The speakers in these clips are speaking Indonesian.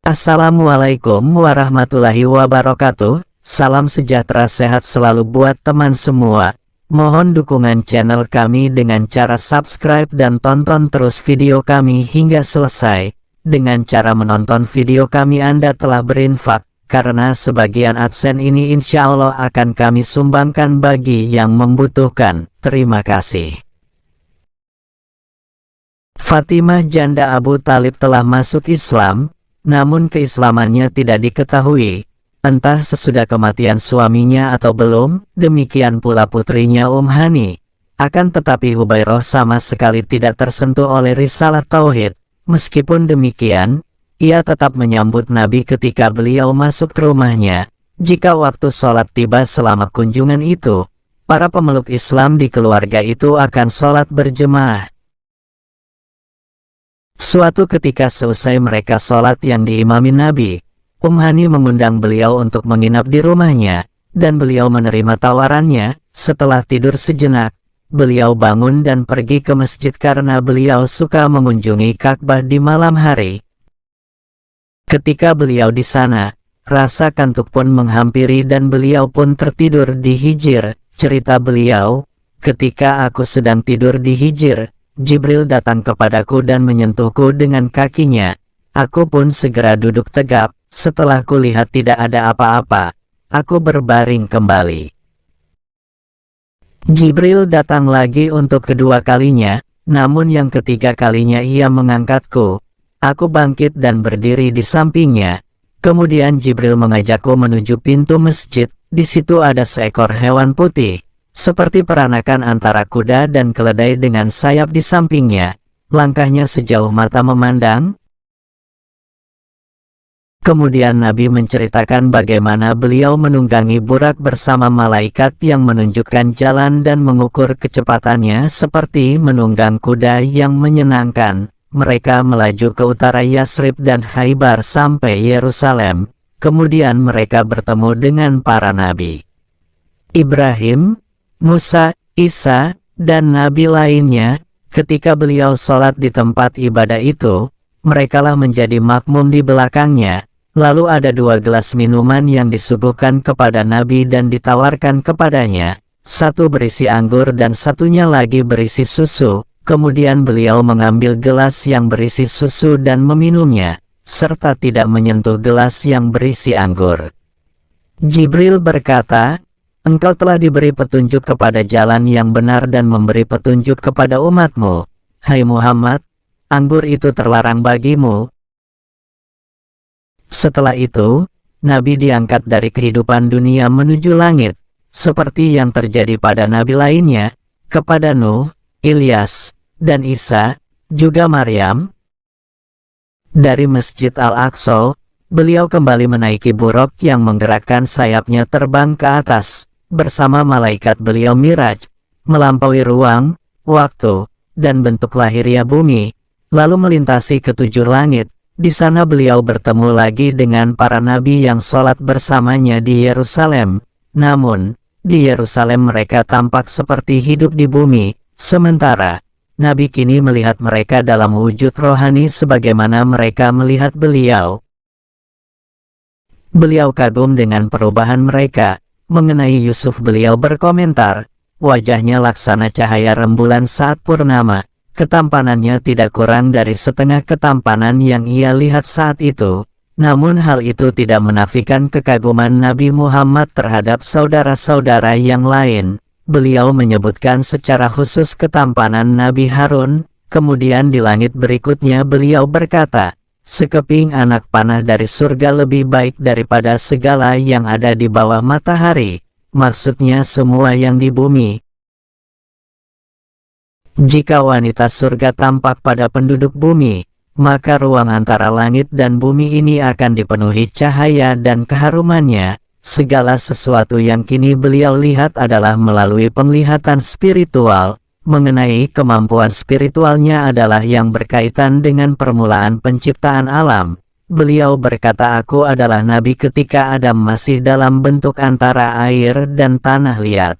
Assalamualaikum warahmatullahi wabarakatuh. Salam sejahtera sehat selalu buat teman semua. Mohon dukungan channel kami dengan cara subscribe dan tonton terus video kami hingga selesai. Dengan cara menonton video kami Anda telah berinfak, karena sebagian adsen ini insya Allah akan kami sumbangkan bagi yang membutuhkan. Terima kasih. Fatimah janda Abu Talib telah masuk Islam. Namun keislamannya tidak diketahui, entah sesudah kematian suaminya atau belum, demikian pula putrinya Hani. Akan tetapi Hubairoh sama sekali tidak tersentuh oleh risalah Tauhid. Meskipun demikian, ia tetap menyambut Nabi ketika beliau masuk ke rumahnya. Jika waktu sholat tiba selama kunjungan itu, para pemeluk Islam di keluarga itu akan sholat berjemaah. Suatu ketika seusai mereka sholat yang diimami Nabi, Hani mengundang beliau untuk menginap di rumahnya, dan beliau menerima tawarannya. Setelah tidur sejenak, beliau bangun dan pergi ke masjid karena beliau suka mengunjungi Ka'bah di malam hari. Ketika beliau di sana, rasa kantuk pun menghampiri dan beliau pun tertidur di Hijr. Cerita beliau, ketika aku sedang tidur di Hijr, Jibril datang kepadaku dan menyentuhku dengan kakinya. Aku pun segera duduk tegap. Setelah kulihat tidak ada apa-apa, aku berbaring kembali. Jibril datang lagi untuk kedua kalinya, namun yang ketiga kalinya ia mengangkatku. Aku bangkit dan berdiri di sampingnya. Kemudian Jibril mengajakku menuju pintu masjid. Di situ ada seekor hewan putih, seperti peranakan antara kuda dan keledai dengan sayap di sampingnya. Langkahnya sejauh mata memandang. Kemudian Nabi menceritakan bagaimana beliau menunggangi burak bersama malaikat yang menunjukkan jalan dan mengukur kecepatannya seperti menunggang kuda yang menyenangkan. Mereka melaju ke utara Yasrib dan Khaybar sampai Yerusalem. Kemudian mereka bertemu dengan para nabi Ibrahim, Musa, Isa, dan nabi lainnya. Ketika beliau sholat di tempat ibadah itu, merekalah menjadi makmum di belakangnya. Lalu ada 2 gelas minuman yang disuguhkan kepada Nabi dan ditawarkan kepadanya. Satu berisi anggur dan satunya lagi berisi susu. Kemudian beliau mengambil gelas yang berisi susu dan meminumnya, serta tidak menyentuh gelas yang berisi anggur. Jibril berkata, "Engkau telah diberi petunjuk kepada jalan yang benar dan memberi petunjuk kepada umatmu. Hai Muhammad, anggur itu terlarang bagimu." Setelah itu, Nabi diangkat dari kehidupan dunia menuju langit, seperti yang terjadi pada nabi lainnya, kepada Nuh, Ilyas, dan Isa, juga Maryam. Dari Masjid Al-Aqsa, beliau kembali menaiki buruk yang menggerakkan sayapnya terbang ke atas. Bersama malaikat beliau Miraj, melampaui ruang, waktu, dan bentuk lahiriah bumi, lalu melintasi ke-7 langit. Di sana beliau bertemu lagi dengan para nabi yang sholat bersamanya di Yerusalem. Namun, di Yerusalem mereka tampak seperti hidup di bumi, sementara Nabi kini melihat mereka dalam wujud rohani sebagaimana mereka melihat beliau. Beliau kagum dengan perubahan mereka. Mengenai Yusuf beliau berkomentar, wajahnya laksana cahaya rembulan saat purnama, ketampanannya tidak kurang dari setengah ketampanan yang ia lihat saat itu. Namun hal itu tidak menafikan kekaguman Nabi Muhammad terhadap saudara-saudara yang lain. Beliau menyebutkan secara khusus ketampanan Nabi Harun. Kemudian di langit berikutnya beliau berkata, "Sekeping anak panah dari surga lebih baik daripada segala yang ada di bawah matahari." Maksudnya semua yang di bumi. Jika wanita surga tampak pada penduduk bumi, maka ruang antara langit dan bumi ini akan dipenuhi cahaya dan keharumannya. Segala sesuatu yang kini beliau lihat adalah melalui penglihatan spiritual. Mengenai kemampuan spiritualnya adalah yang berkaitan dengan permulaan penciptaan alam. Beliau berkata, "Aku adalah nabi ketika Adam masih dalam bentuk antara air dan tanah liat."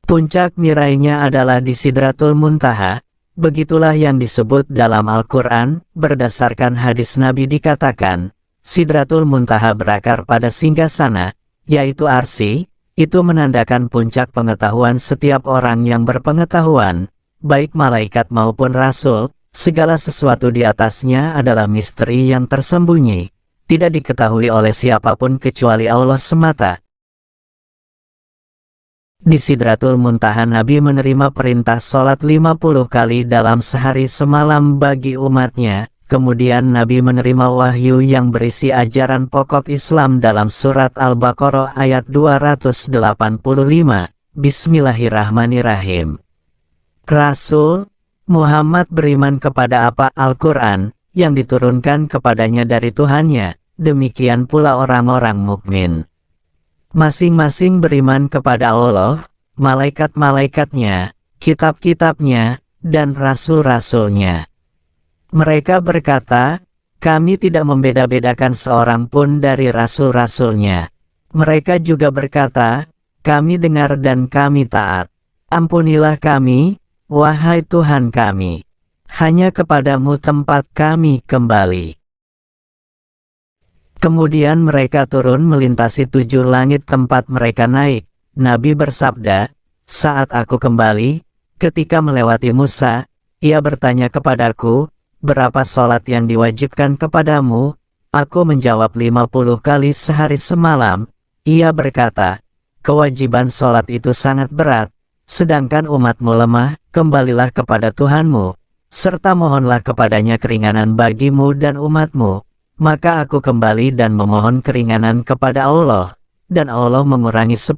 Puncak nirainya adalah di Sidratul Muntaha. Begitulah yang disebut dalam Al-Quran, berdasarkan hadis Nabi dikatakan, Sidratul Muntaha berakar pada singgasana, yaitu arsy, itu menandakan puncak pengetahuan setiap orang yang berpengetahuan, baik malaikat maupun rasul, segala sesuatu di atasnya adalah misteri yang tersembunyi, tidak diketahui oleh siapapun kecuali Allah semata. Di Sidratul Muntaha Nabi menerima perintah sholat 50 kali dalam sehari semalam bagi umatnya. Kemudian Nabi menerima wahyu yang berisi ajaran pokok Islam dalam surat Al-Baqarah ayat 285. Bismillahirrahmanirrahim. Rasul Muhammad beriman kepada apa Al-Quran yang diturunkan kepadanya dari Tuhannya, demikian pula orang-orang mukmin. Masing-masing beriman kepada Allah, malaikat-malaikatnya, kitab-kitabnya, dan rasul-rasulnya. Mereka berkata, kami tidak membeda-bedakan seorang pun dari rasul-rasulnya. Mereka juga berkata, kami dengar dan kami taat. Ampunilah kami, wahai Tuhan kami. Hanya kepadamu tempat kami kembali. Kemudian mereka turun melintasi 7 langit tempat mereka naik. Nabi bersabda, saat aku kembali, ketika melewati Musa, ia bertanya kepadaku, berapa sholat yang diwajibkan kepadamu? Aku menjawab 50 kali sehari semalam. Ia berkata, kewajiban sholat itu sangat berat, sedangkan umatmu lemah, kembalilah kepada Tuhanmu, serta mohonlah kepadanya keringanan bagimu dan umatmu. Maka aku kembali dan memohon keringanan kepada Allah, dan Allah mengurangi 10.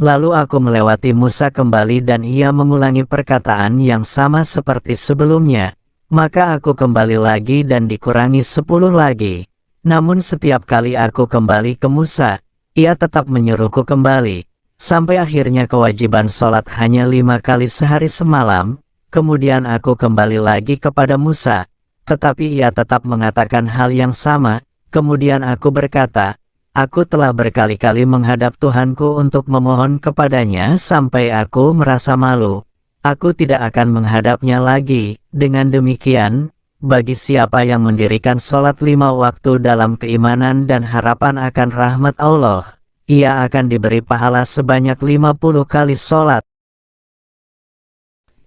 Lalu aku melewati Musa kembali dan ia mengulangi perkataan yang sama seperti sebelumnya. Maka aku kembali lagi dan dikurangi 10 lagi. Namun setiap kali aku kembali ke Musa, ia tetap menyuruhku kembali. Sampai akhirnya kewajiban sholat hanya 5 kali sehari semalam. Kemudian aku kembali lagi kepada Musa. Tetapi ia tetap mengatakan hal yang sama. Kemudian aku berkata, aku telah berkali-kali menghadap Tuhanku untuk memohon kepadanya sampai aku merasa malu. Aku tidak akan menghadapnya lagi. Dengan demikian, bagi siapa yang mendirikan sholat 5 waktu dalam keimanan dan harapan akan rahmat Allah, ia akan diberi pahala sebanyak 50 kali sholat.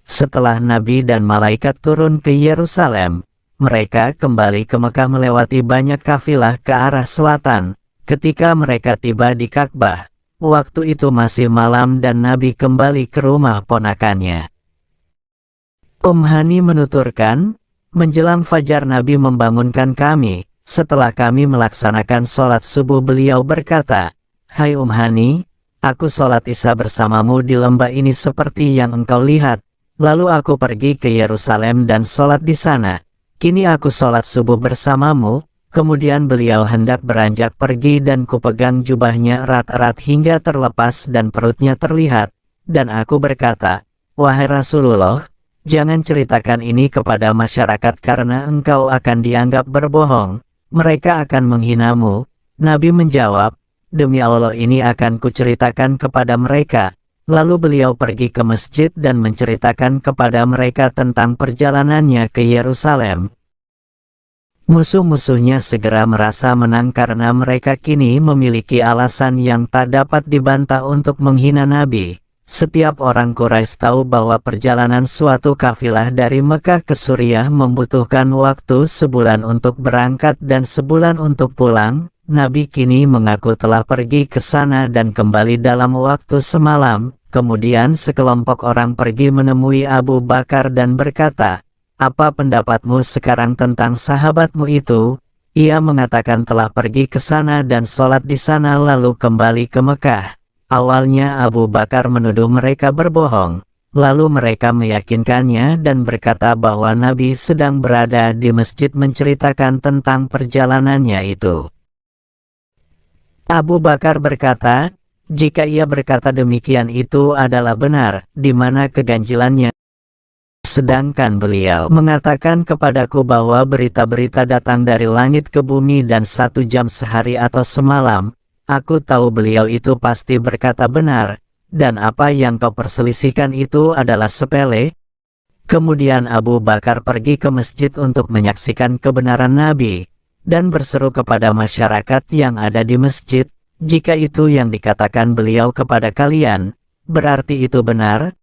Setelah Nabi dan malaikat turun ke Yerusalem, mereka kembali ke Mekah melewati banyak kafilah ke arah selatan. Ketika mereka tiba di Ka'bah, waktu itu masih malam dan Nabi kembali ke rumah ponakannya. Hani menuturkan, menjelang fajar Nabi membangunkan kami. Setelah kami melaksanakan sholat subuh beliau berkata, hai Hani, aku sholat isya bersamamu di lembah ini seperti yang engkau lihat. Lalu aku pergi ke Yerusalem dan sholat di sana. Kini aku sholat subuh bersamamu. Kemudian beliau hendak beranjak pergi dan kupegang jubahnya erat-erat hingga terlepas dan perutnya terlihat. Dan aku berkata, wahai Rasulullah, jangan ceritakan ini kepada masyarakat karena engkau akan dianggap berbohong. Mereka akan menghinamu. Nabi menjawab, demi Allah ini akan kuceritakan kepada mereka. Lalu beliau pergi ke masjid dan menceritakan kepada mereka tentang perjalanannya ke Yerusalem. Musuh-musuhnya segera merasa menang karena mereka kini memiliki alasan yang tak dapat dibantah untuk menghina Nabi. Setiap orang Quraisy tahu bahwa perjalanan suatu kafilah dari Mekah ke Suriah membutuhkan waktu sebulan untuk berangkat dan sebulan untuk pulang. Nabi kini mengaku telah pergi ke sana dan kembali dalam waktu semalam. Kemudian sekelompok orang pergi menemui Abu Bakar dan berkata, apa pendapatmu sekarang tentang sahabatmu itu? Ia mengatakan telah pergi ke sana dan sholat di sana lalu kembali ke Mekah. Awalnya Abu Bakar menuduh mereka berbohong. Lalu mereka meyakinkannya dan berkata bahwa Nabi sedang berada di masjid menceritakan tentang perjalanannya itu. Abu Bakar berkata, jika ia berkata demikian itu adalah benar, di mana keganjilannya? Sedangkan beliau mengatakan kepadaku bahwa berita-berita datang dari langit ke bumi dan 1 jam sehari atau semalam. Aku tahu beliau itu pasti berkata benar, dan apa yang kau perselisihkan itu adalah sepele. Kemudian Abu Bakar pergi ke masjid untuk menyaksikan kebenaran Nabi, dan berseru kepada masyarakat yang ada di masjid, "Jika itu yang dikatakan beliau kepada kalian, berarti itu benar."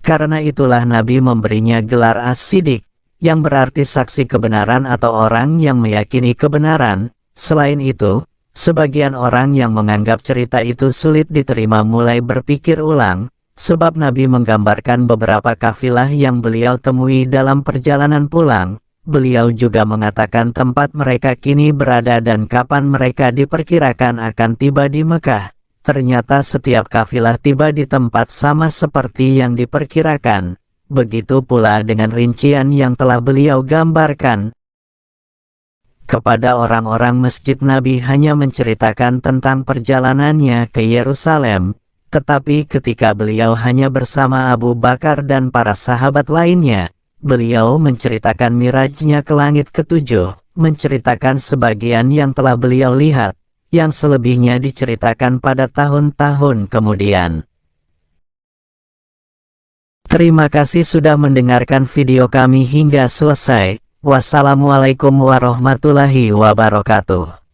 Karena itulah Nabi memberinya gelar As-Siddiq, yang berarti saksi kebenaran atau orang yang meyakini kebenaran. Selain itu, sebagian orang yang menganggap cerita itu sulit diterima mulai berpikir ulang, sebab Nabi menggambarkan beberapa kafilah yang beliau temui dalam perjalanan pulang. Beliau juga mengatakan tempat mereka kini berada dan kapan mereka diperkirakan akan tiba di Mekah. Ternyata setiap kafilah tiba di tempat sama seperti yang diperkirakan. Begitu pula dengan rincian yang telah beliau gambarkan. Kepada orang-orang masjid, Nabi hanya menceritakan tentang perjalanannya ke Yerusalem. Tetapi ketika beliau hanya bersama Abu Bakar dan para sahabat lainnya, beliau menceritakan mirajnya ke langit ketujuh, menceritakan sebagian yang telah beliau lihat, yang selebihnya diceritakan pada tahun-tahun kemudian. Terima kasih sudah mendengarkan video kami hingga selesai. Wassalamualaikum warahmatullahi wabarakatuh.